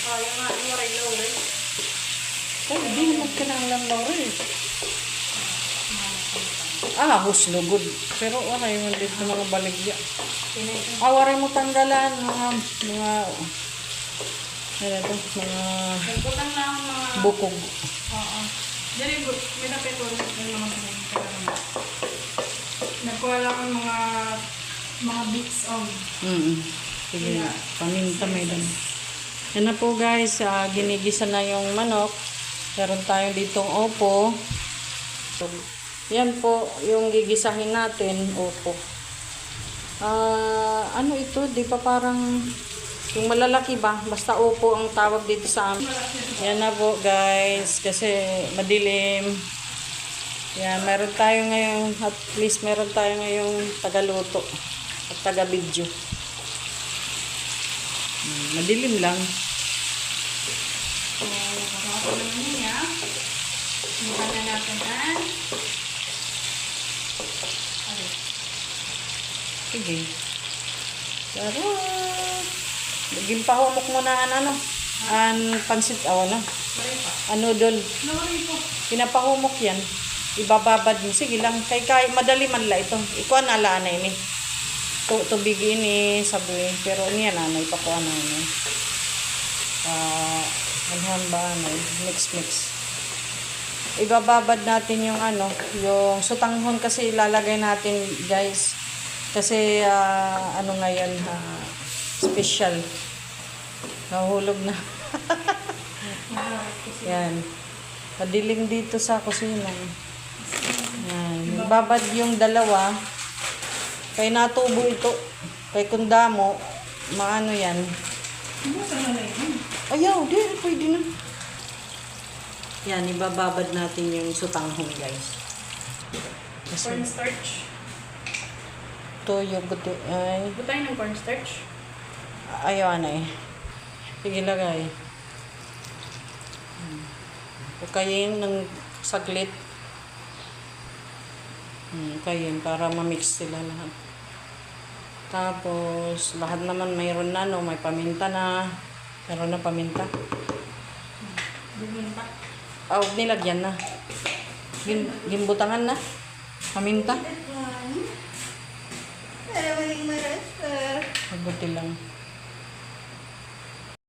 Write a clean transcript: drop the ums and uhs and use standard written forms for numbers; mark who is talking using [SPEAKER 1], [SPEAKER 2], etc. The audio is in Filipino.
[SPEAKER 1] Kaya nga, ano rin, Laurel.
[SPEAKER 2] Ay, di naman kinanglan Laurel. Huslugod. Pero wala yung dito mga baligya. Awaray mo tanggalan, mga ano ito, mga
[SPEAKER 1] Nagputang na ang mga...
[SPEAKER 2] bukog.
[SPEAKER 1] Oo. Dali, may napit ko rin yung mga pinagkakaroon. Nagkuha lang ang mga bits of...
[SPEAKER 2] Sige na, paminta may dun. Yan na po guys, ginigisa na yung manok. Meron tayong ditong opo. So, yan po, yung gigisahin natin, opo. Ano ito, di pa parang... Yung malalaki ba? Basta opo ang tawag dito sa amin. Yan na po guys. Kasi madilim. Yan, meron tayo ngayon. At least meron tayo ngayong tagaluto. At taga-video. Madilim lang.
[SPEAKER 1] So, kakakapo naman niya. Bukan na natin ang...
[SPEAKER 2] Sige. Sarap. Gimpahumok mo na an pansit na. Noodle. Pinapahumok yan. Ibababad mo. Sige lang. Kay madali man la ito. Ikuha na ala na ini. Tubig ini sabi. Pero niya na ipakuha na ini. Anhan ba na mix. Ibababad natin yung yung sutanghon kasi ilalagay natin guys. Kasi ngayon special. Nahulog na. Yan. Madilim dito sa kusina. Yan. Babad yung dalawa. Kay natubo ito. Kay kundamo. Maano yan. Ayaw, di. Pwede na. Yan. Ibababad natin yung sutanghon guys.
[SPEAKER 1] Cornstarch.
[SPEAKER 2] Toyo buti. Ay.
[SPEAKER 1] Butay ng cornstarch.
[SPEAKER 2] Ayaw na eh. Sige lagay. Kayin ng saglit. Kayin para ma-mix sila lahat. Tapos lahat naman mayroon na may paminta na. Meron na paminta.
[SPEAKER 1] Paminta.
[SPEAKER 2] Nilagyan na. Gimbutangan na. Paminta. Mabuti lang.